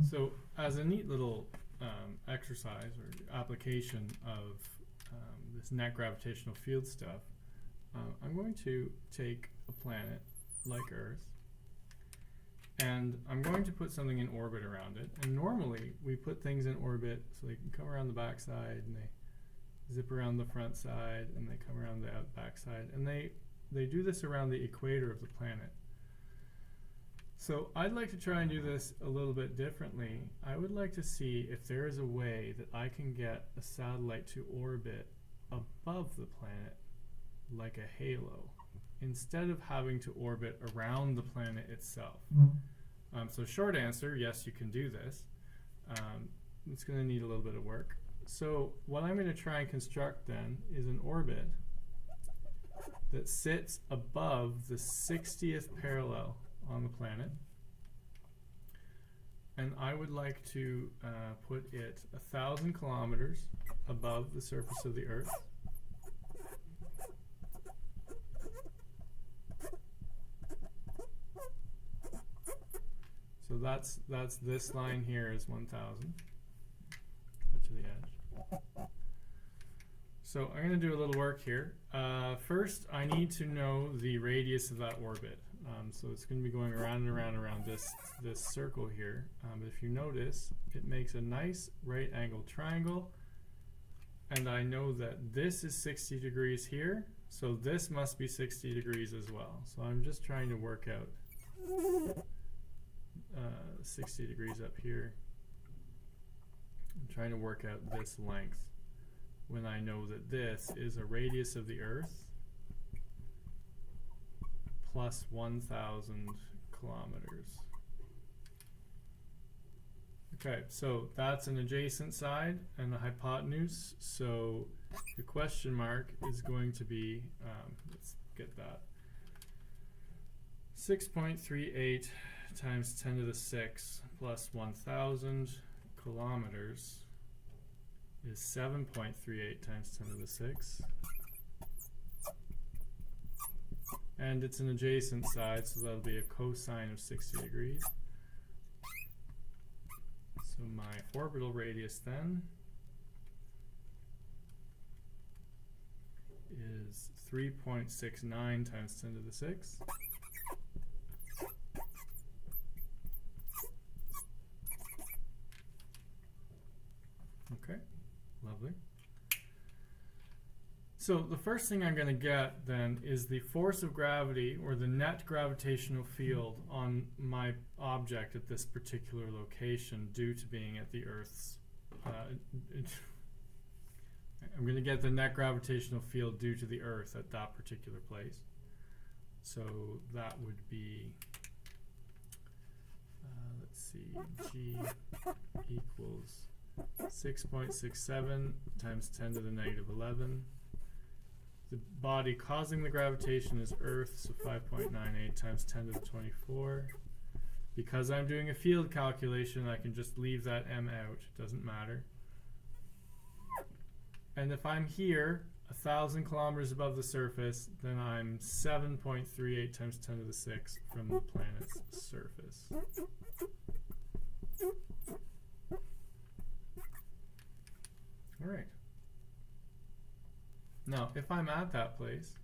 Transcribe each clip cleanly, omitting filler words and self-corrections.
So as a neat little exercise or application of this net gravitational field stuff, I'm going to take a planet like Earth and I'm going to put something in orbit around it. And normally we put things in orbit so they can come around the back side and they zip around the front side and they come around the back side, and they do this around the equator of the planet. So I'd like to try and do this a little bit differently. I would like to see if there is a way that I can get a satellite to orbit above the planet like a halo, instead of having to orbit around the planet itself. So short answer, yes, you can do this. It's going to need a little bit of work. So what I'm going to try and construct then is an orbit that sits above the 60th parallel on the planet, and I would like to put it 1,000 kilometers above the surface of the Earth. So that's this line here is 1,000. Put to the edge. So I'm going to do a little work here. First, I need to know the radius of that orbit. So it's going to be going around and around and around this circle here. If you notice, it makes a nice right angled triangle, and I know that this is 60 degrees here, so this must be 60 degrees as well. So I'm just trying to work out 60 degrees up here. I'm trying to work out this length when I know that this is a radius of the Earth plus 1,000 kilometers. Okay, so that's an adjacent side and the hypotenuse. So the question mark is going to be, let's get that, 6.38 times 10 to the 6 plus 1,000 kilometers is 7.38 times 10 to the 6. And it's an adjacent side, so that'll be a cosine of 60 degrees. So my orbital radius then is 3.69 times 10 to the 6. Okay, lovely. So the first thing I'm going to get then is the force of gravity, or the net gravitational field, on my object at this particular location due to being at the Earth's I'm going to get the net gravitational field due to the Earth at that particular place. So that would be, let's see, G equals 6.67 times 10 to the negative 11. The body causing the gravitation is Earth, so 5.98 times 10 to the 24. Because I'm doing a field calculation, I can just leave that m out. It doesn't matter. And if I'm here, 1,000 kilometers above the surface, then I'm 7.38 times 10 to the 6 from the planet's surface. All right. Now, if I'm at that place,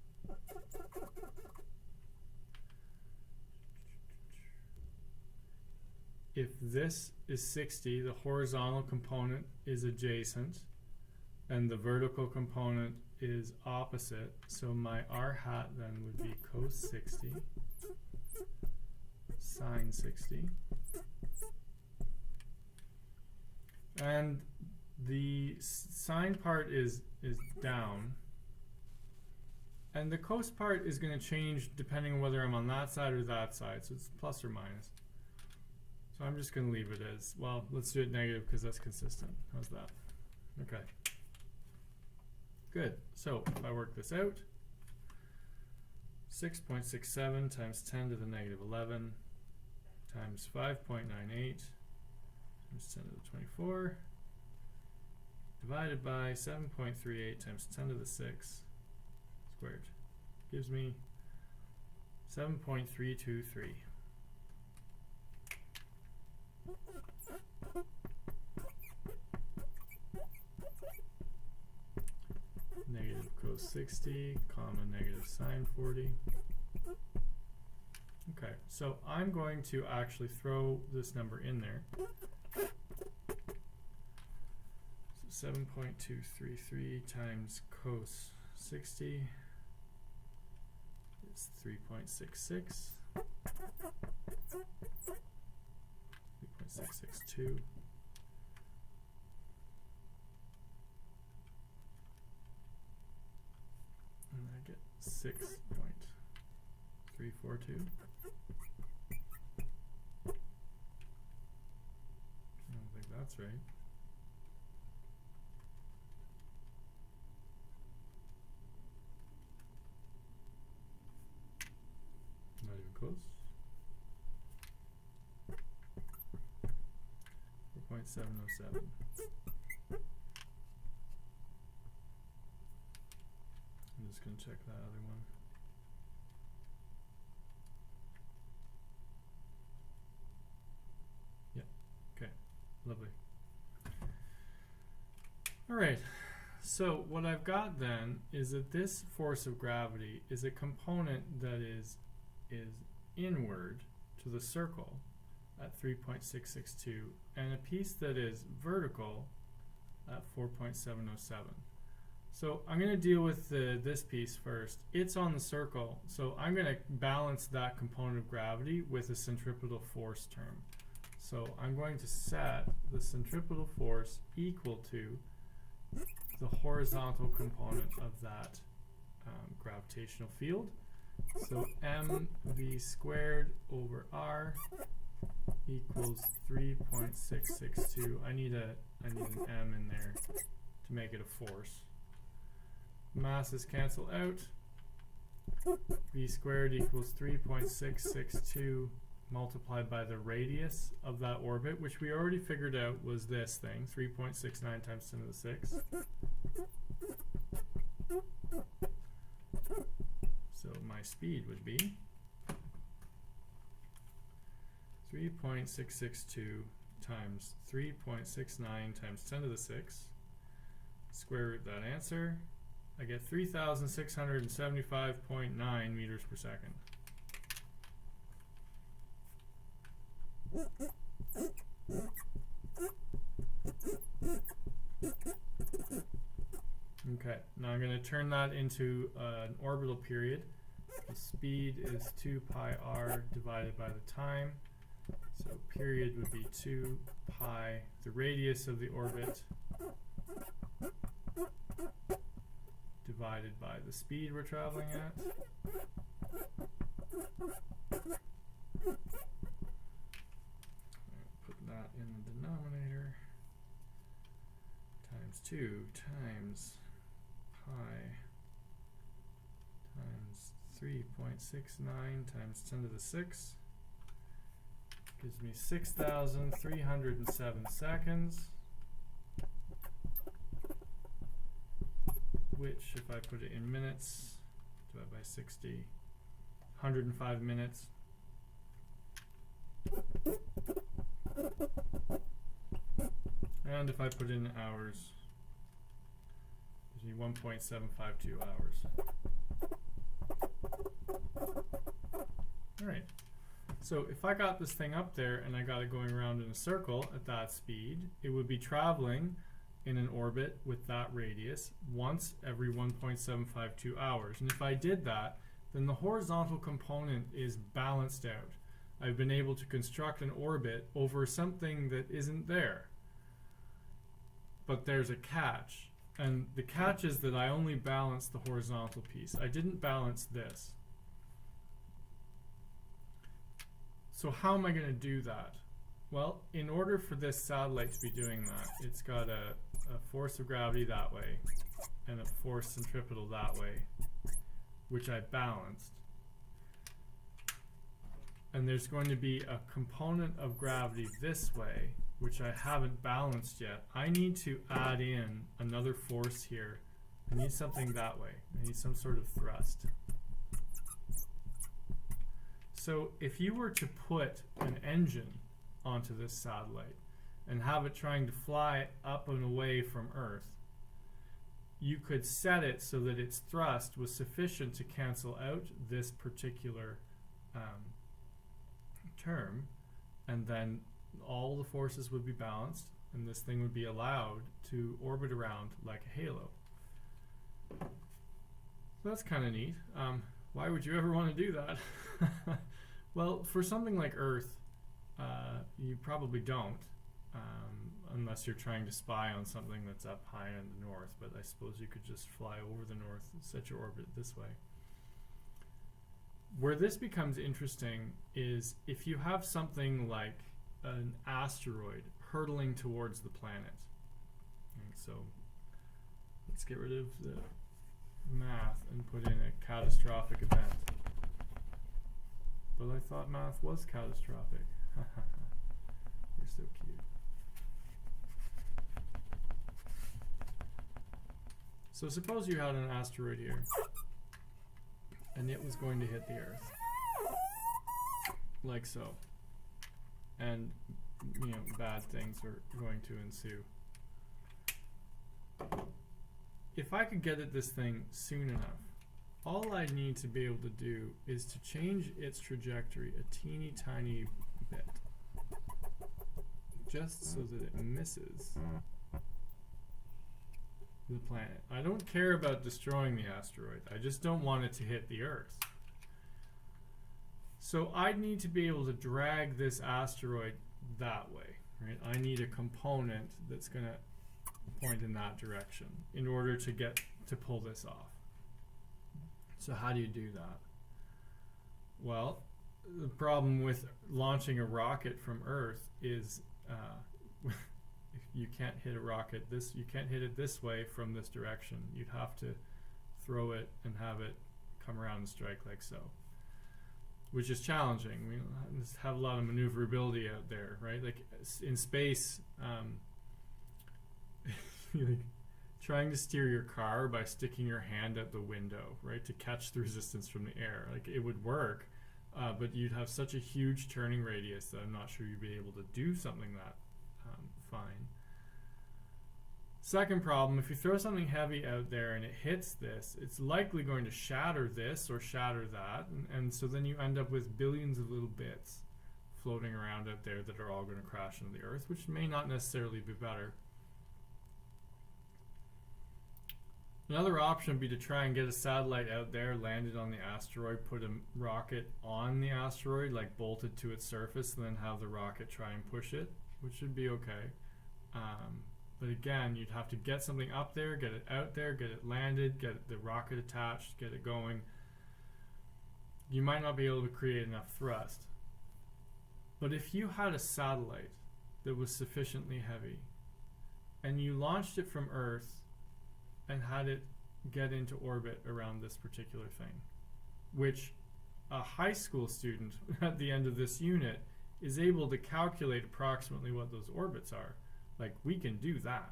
if this is 60, the horizontal component is adjacent, and the vertical component is opposite, so my r hat then would be cos 60, sine 60, and the sine part is down, and the cos part is going to change depending on whether I'm on that side or that side, so it's plus or minus. So I'm just going to leave it as, well, let's do it negative because that's consistent. How's that? Okay. Good. So if I work this out, 6.67 times 10 to the negative 11 times 5.98 times 10 to the 24 divided by 7.38 times 10 to the 6 squared gives me 7.323. 60, comma, negative sine 40. Okay, so I'm going to actually throw this number in there. So 7.233 times cos 60 is 3.66. 3.662. And I get 6.342. I don't think that's right. Not even close. 4.707. I'm just going to check that other one. Yeah, okay, lovely. All right, so what I've got then is that this force of gravity is a component that is inward to the circle at 3.662 and a piece that is vertical at 4.707. So I'm going to deal with this piece first. It's on the circle, so I'm going to balance that component of gravity with a centripetal force term. So I'm going to set the centripetal force equal to the horizontal component of that gravitational field. So mv squared over r equals 3.662. I need an m in there to make it a force. Masses cancel out. V squared equals 3.662 multiplied by the radius of that orbit, which we already figured out was this thing, 3.69 times 10 to the 6. So my speed would be 3.662 times 3.69 times 10 to the 6. Square root that answer. I get 3,675.9 meters per second. Okay, now I'm going to turn that into an orbital period. The speed is 2 pi r divided by the time. So period would be 2 pi, the radius of the orbit, divided by the speed we're traveling at. Put that in the denominator. Times 2 times pi times 3.69 times 10 to the 6 gives me 6,307 seconds, which, if I put it in minutes, divide by 60, 105 minutes. And if I put in hours, gives me 1.752 hours. All right. So if I got this thing up there and I got it going around in a circle at that speed, it would be traveling in an orbit with that radius once every 1.752 hours. And if I did that, then the horizontal component is balanced out. I've been able to construct an orbit over something that isn't there. But there's a catch. And the catch is that I only balanced the horizontal piece. I didn't balance this. So how am I going to do that? Well, in order for this satellite to be doing that, it's got a force of gravity that way and a force centripetal that way, which I balanced. And there's going to be a component of gravity this way, which I haven't balanced yet. I need to add in another force here. I need something that way. I need some sort of thrust. So if you were to put an engine onto this satellite and have it trying to fly up and away from Earth, you could set it so that its thrust was sufficient to cancel out this particular term, and then all the forces would be balanced, and this thing would be allowed to orbit around like a halo. So that's kind of neat. Why would you ever want to do that? Well, for something like Earth, you probably don't, unless you're trying to spy on something that's up high in the north, but I suppose you could just fly over the north and set your orbit this way. Where this becomes interesting is if you have something like an asteroid hurtling towards the planet. And so let's get rid of the math and put in a catastrophic event. But I thought math was catastrophic. You're so cute. So suppose you had an asteroid here, and it was going to hit the Earth, like so. And, you know, bad things are going to ensue. If I could get at this thing soon enough, all I need to be able to do is to change its trajectory a teeny tiny bit, just so that it misses the planet. I don't care about destroying the asteroid, I just don't want it to hit the Earth. So I need to be able to drag this asteroid that way, right? I need a component that's going to point in that direction in order to get to pull this off. So how do you do that? Well, the problem with launching a rocket from Earth is you can't hit a rocket you can't hit it this way from this direction. You'd have to throw it and have it come around and strike like so, which is challenging. We just have a lot of maneuverability out there, right? Like in space, like trying to steer your car by sticking your hand out the window, right, to catch the resistance from the air. Like it would work, but you'd have such a huge turning radius that I'm not sure you'd be able to do something that fine. Second problem, if you throw something heavy out there and it hits this, it's likely going to shatter this or shatter that, and so then you end up with billions of little bits floating around out there that are all going to crash into the Earth, which may not necessarily be better. Another option would be to try and get a satellite out there, land it on the asteroid, put a rocket on the asteroid, like bolted to its surface, and then have the rocket try and push it, which should be okay. But again, you'd have to get something up there, get it out there, get it landed, get the rocket attached, get it going. You might not be able to create enough thrust. But if you had a satellite that was sufficiently heavy, and you launched it from Earth and had it get into orbit around this particular thing, which a high school student at the end of this unit is able to calculate approximately what those orbits are. Like, we can do that.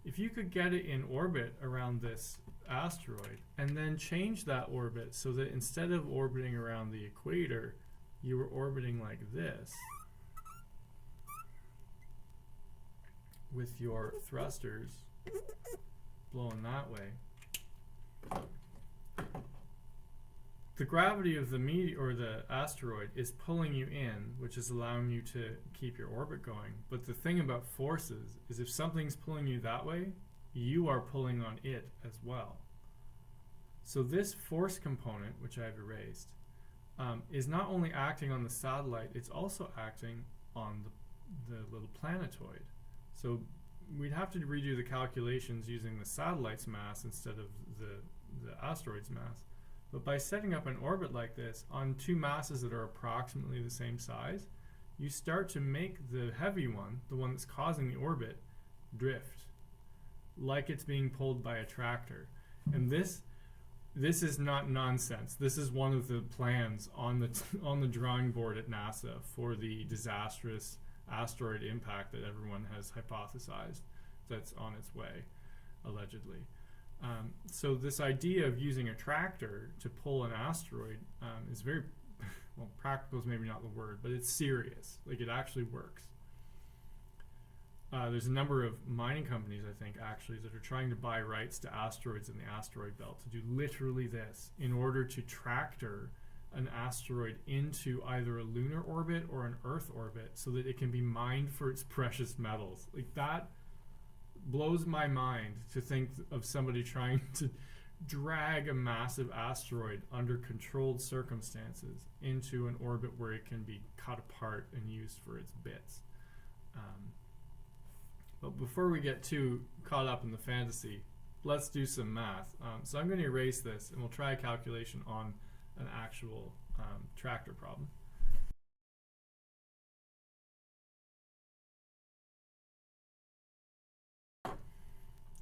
If you could get it in orbit around this asteroid and then change that orbit so that instead of orbiting around the equator, you were orbiting like this with your thrusters blowing that way, the gravity of the meteor or the asteroid is pulling you in, which is allowing you to keep your orbit going. But the thing about forces is if something's pulling you that way, you are pulling on it as well. So this force component, which I've erased, is not only acting on the satellite, it's also acting on the little planetoid. So we'd have to redo the calculations using the satellite's mass instead of the asteroid's mass. But by setting up an orbit like this on two masses that are approximately the same size, you start to make the heavy one, the one that's causing the orbit, drift, like it's being pulled by a tractor. And this is not nonsense. This is one of the plans on the drawing board at NASA for the disastrous asteroid impact that everyone has hypothesized that's on its way, allegedly. So this idea of using a tractor to pull an asteroid is very, well, practical is maybe not the word, but it's serious. Like, it actually works. there's a number of mining companies, I think, actually, that are trying to buy rights to asteroids in the asteroid belt to do literally this in order to tractor an asteroid into either a lunar orbit or an Earth orbit so that it can be mined for its precious metals. Like, that blows my mind to think of somebody trying to drag a massive asteroid under controlled circumstances into an orbit where it can be cut apart and used for its bits. But before we get too caught up in the fantasy, let's do some math. So I'm going to erase this and we'll try a calculation on an actual tractor problem.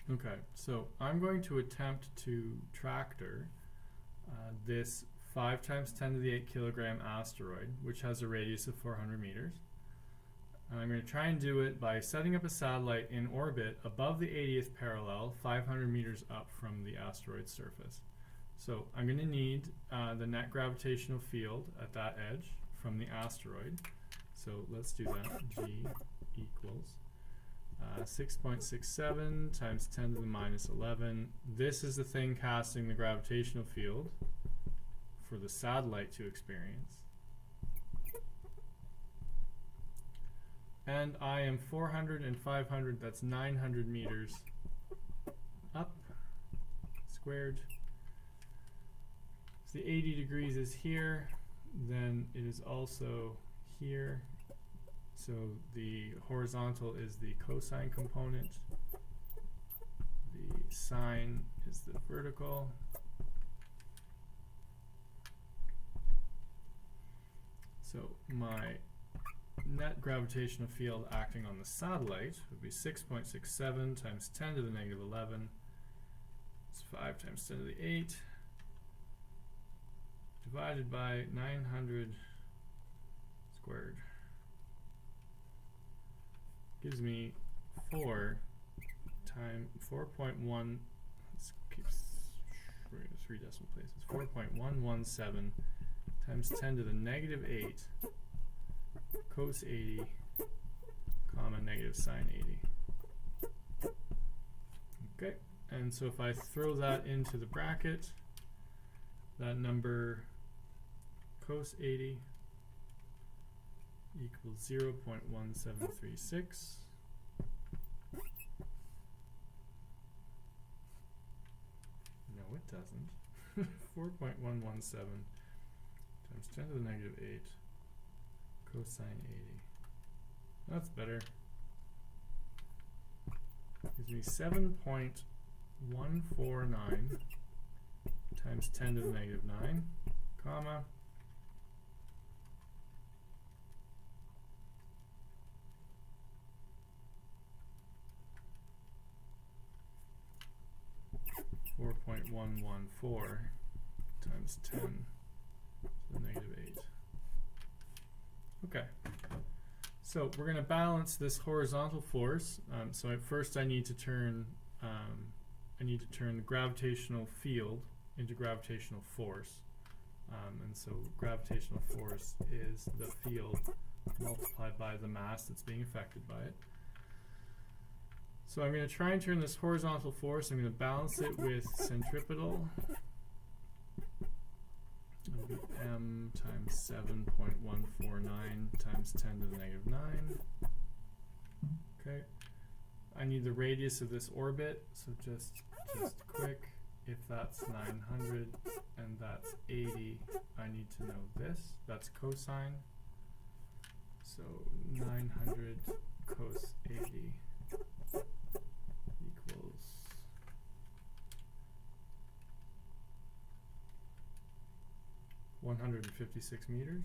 Okay, so I'm going to attempt to tractor this 5 times 10 to the 8 kilogram asteroid, which has a radius of 400 meters. And I'm going to try and do it by setting up a satellite in orbit above the 80th parallel, 500 meters up from the asteroid's surface. So I'm going to need the net gravitational field at that edge from the asteroid. So let's do that. G equals 6.67 times 10 to the minus 11. This is the thing casting the gravitational field for the satellite to experience. And I am 400 and 500, that's 900 meters up, squared. So the 80 degrees is here, then it is also here. So the horizontal is the cosine component, the sine is the vertical. So my net gravitational field acting on the satellite would be 6.67 times 10 to the negative 11. It's 5 times 10 to the 8 divided by 900 squared. Gives me 4 times 4.1. Let's keep 3 decimal places. 4.117 times 10 to the negative 8 cos 80 comma negative sine 80. Okay, and so if I throw that into the bracket, that number cos 80 equals 0.1736. No, it doesn't. 4.117 times 10 to the negative 8 cosine 80. That's better. Gives me 7.149 times 10 to the negative 9, comma, .114 times 10 to the negative 8. Okay, so we're going to balance this horizontal force. So at first I need to turn the gravitational field into gravitational force, and so gravitational force is the field multiplied by the mass that's being affected by it. So I'm going to try and turn this horizontal force. I'm going to balance it with centripetal. It'll be m times 7.149 times 10 to the negative 9. Okay. I need the radius of this orbit, so just quick. If that's 900 and that's 80, I need to know this. That's cosine. So 900 cos 80 equals 156 meters.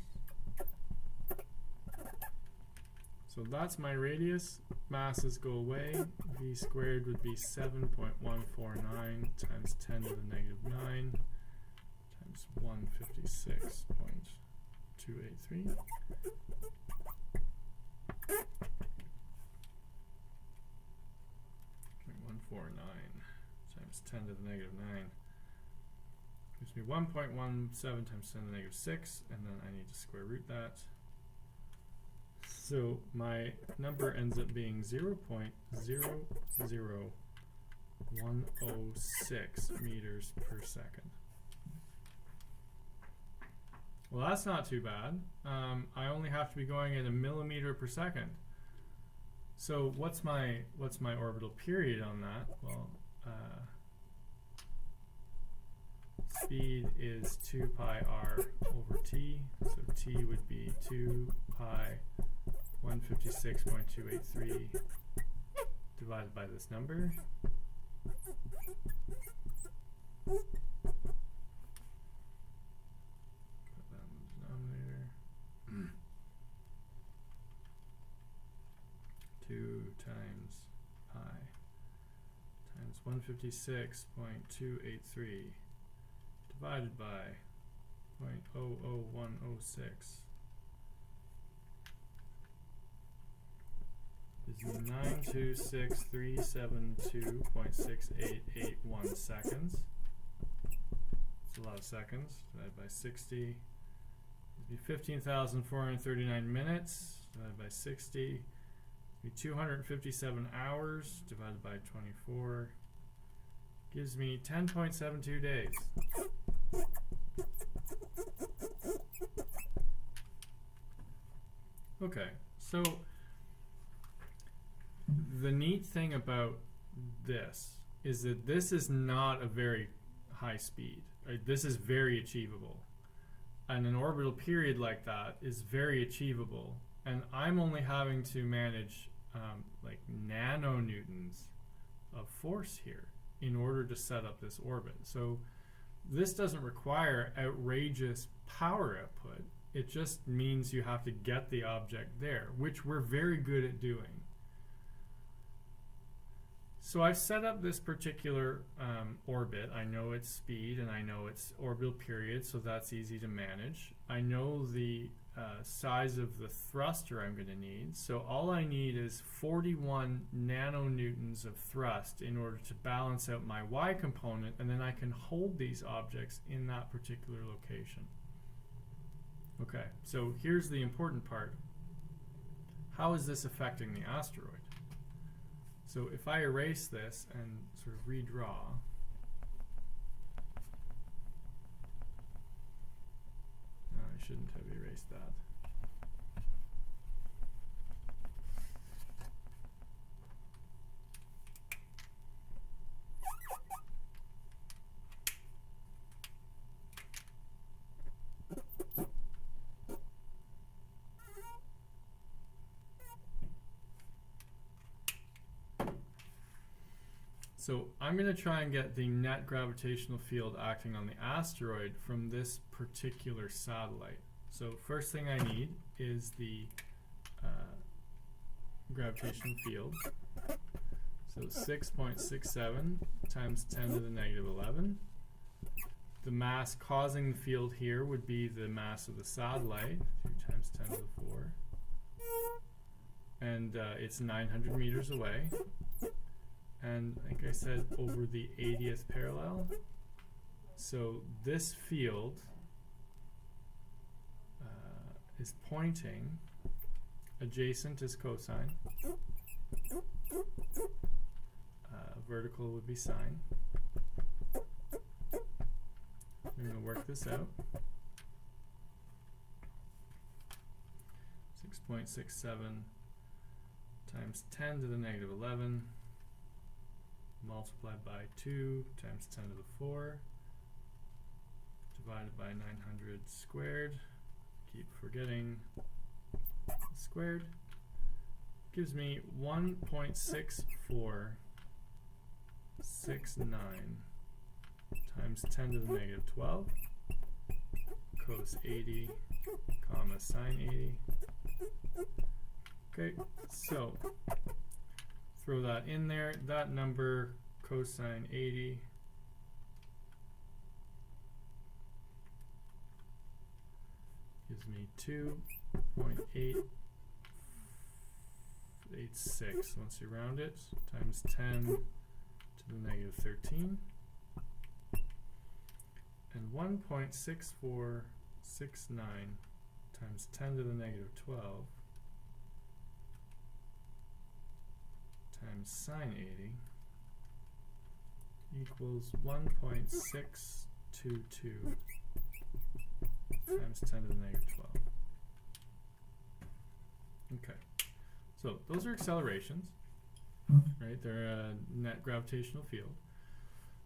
So that's my radius. Masses go away. V squared would be 7.149 times 10 to the negative 9 times 156.283. times 10 to the negative 9 gives me 1.17 times 10 to the negative 6, and then I need to square root that. So my number ends up being 0.00106 meters per second. Well, that's not too bad. I only have to be going at a millimeter per second. So what's my orbital period on that? Well, speed is 2 pi r over t. So t would be 2 pi 156.283 divided by this number. Put that in the denominator. 2 times pi times 156.283 divided by 0.00106 is 926,372.6881 seconds. It's a lot of seconds. Divided by 60 would be 15,439 minutes. Divided by 60 would be 257 hours. Divided by 24 gives me 10.72 days. Okay, so the neat thing about this is that this is not a very high speed. Right? This is very achievable. And an orbital period like that is very achievable. And I'm only having to manage like nanonewtons of force here in order to set up this orbit. So this doesn't require outrageous power output. It just means you have to get the object there, which we're very good at doing. So I've set up this particular orbit. I know its speed and I know its orbital period, so that's easy to manage. I know the size of the thruster I'm going to need. So all I need is 41 nanonewtons of thrust in order to balance out my y component, and then I can hold these objects in that particular location. Okay, so here's the important part. How is this affecting the asteroid? So if I erase this and sort of redraw, I shouldn't have erased that. So I'm going to try and get the net gravitational field acting on the asteroid from this particular satellite. So first thing I need is the gravitational field. So 6.67 times 10 to the negative 11. The mass causing the field here would be the mass of the satellite, 2 times 10 to the 4. And it's 900 meters away. And like I said, over the 80th parallel. So this field is pointing, adjacent is cosine, vertical would be sine. We're going to work this out. 6.67 times 10 to the negative 11 multiplied by 2 times 10 to the 4 divided by 900 squared. Keep forgetting squared. Gives me 1.6469 times 10 to the negative 12 cos 80 comma sine 80. Okay, so throw that in there. That number, cosine 80, gives me 2.886 once you round it, times 10 to the negative 13. And 1.6469 times 10 to the negative 12 times sine 80 equals 1.622 times 10 to the negative 12. Okay, so those are accelerations, right? They're a net gravitational field.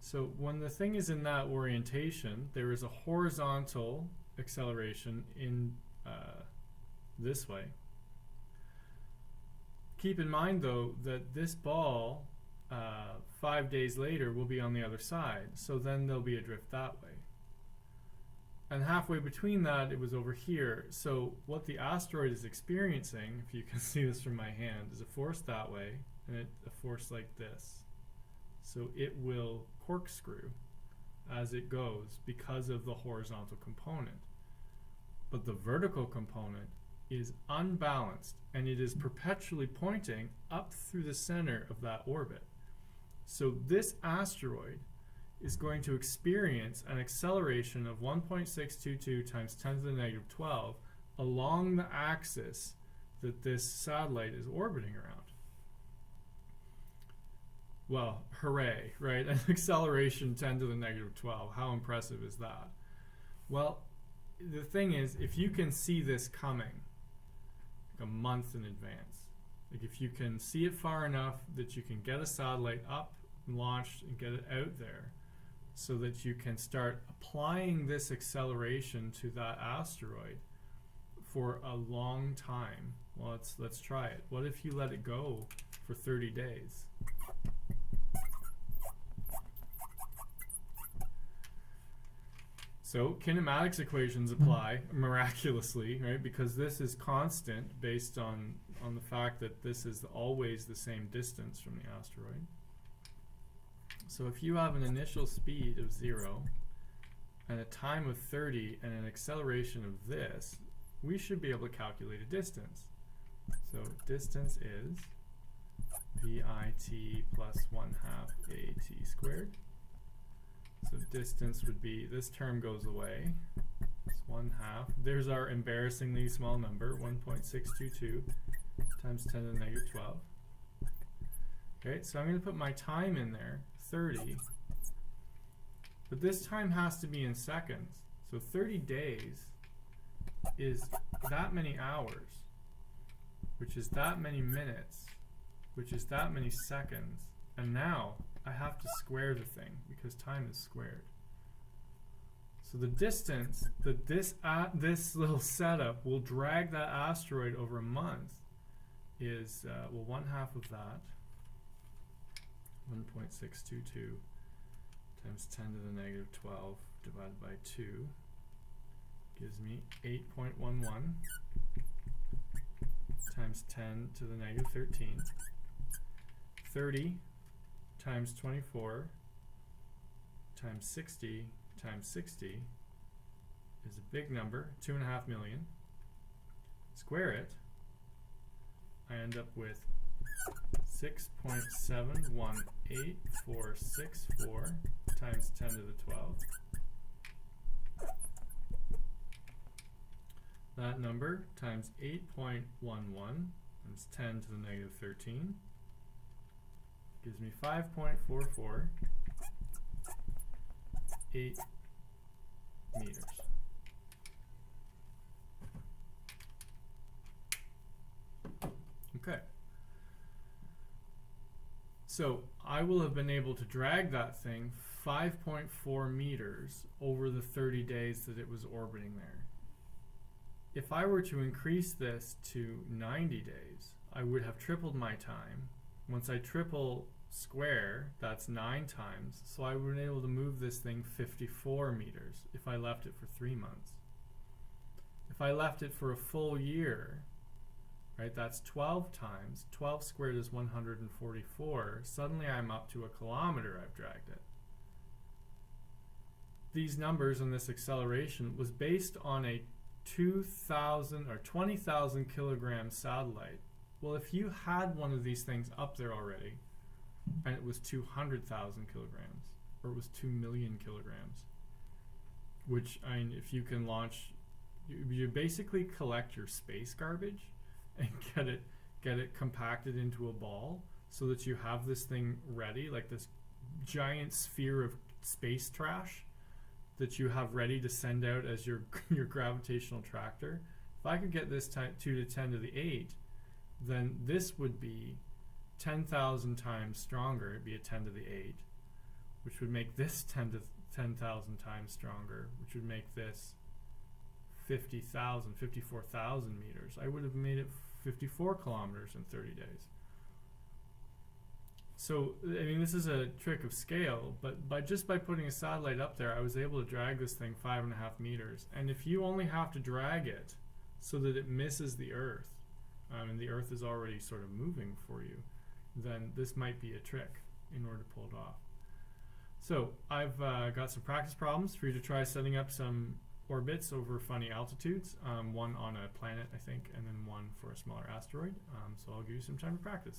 So when the thing is in that orientation, there is a horizontal acceleration in this way. Keep in mind, though, that this ball 5 days later will be on the other side, so then there'll be a drift that way. And halfway between that, it was over here. So what the asteroid is experiencing, if you can see this from my hand, is a force that way and a force like this. So it will corkscrew as it goes because of the horizontal component. But the vertical component is unbalanced, and it is perpetually pointing up through the center of that orbit. So this asteroid is going to experience an acceleration of 1.622 times 10 to the negative 12 along the axis that this satellite is orbiting around. Well, hooray, right? An acceleration 10 to the negative 12. How impressive is that? Well, the thing is, if you can see this coming like a month in advance, like if you can see it far enough that you can get a satellite up and launched and get it out there so that you can start applying this acceleration to that asteroid for a long time. Well, let's try it. What if you let it go for 30 days? So kinematics equations apply miraculously, right? Because this is constant based on the fact that this is always the same distance from the asteroid. So if you have an initial speed of 0 and a time of 30 and an acceleration of this, we should be able to calculate a distance. So distance is VIT plus 1/2 AT squared. So distance would be, this term goes away, it's 1/2. There's our embarrassingly small number, 1.622 times 10 to the negative 12. Okay, so I'm going to put my time in there, 30. But this time has to be in seconds. So 30 days is that many hours, which is that many minutes, which is that many seconds. And now I have to square the thing because time is squared. So the distance that this little setup will drag that asteroid over a month is, well, 1/2 of that, 1.622 times 10 to the negative 12 divided by 2 gives me 8.11 times 10 to the negative 13. 30 times 24 times 60 times 60 is a big number, 2.5 million. Square it, I end up with 6.718464 times 10 to the 12. That number times 8.11 times 10 to the negative 13 gives me 5.448 meters. Okay. So I will have been able to drag that thing 5.4 meters over the 30 days that it was orbiting there. If I were to increase this to 90 days, I would have tripled my time. Once I triple square, that's 9 times, so I would have been able to move this thing 54 meters if I left it for 3 months. If I left it for a full year, right, that's 12 times. 12 squared is 144. Suddenly I'm up to 1 kilometer I've dragged it. These numbers and this acceleration was based on a 2,000 or 20,000 kilogram satellite. Well, if you had one of these things up there already, and it was 200,000 kilograms, or it was 2 million kilograms, which, I mean, if you can launch, you basically collect your space garbage and get it compacted into a ball. so that you have this thing ready, like this giant sphere of space trash that you have ready to send out as your gravitational tractor. If I could get this 2 to 10 to the 8, then this would be 10,000 times stronger. It'd be a 10 to the 8, which would make this 10,000 times stronger, which would make this 54,000 meters. I would have made it 54 kilometers in 30 days. So, I mean, this is a trick of scale, but just by putting a satellite up there, I was able to drag this thing 5.5 meters. And if you only have to drag it so that it misses the Earth, and the Earth is already sort of moving for you, then this might be a trick in order to pull it off. So I've got some practice problems for you to try setting up some orbits over funny altitudes, one on a planet, I think, and then one for a smaller asteroid. So I'll give you some time to practice.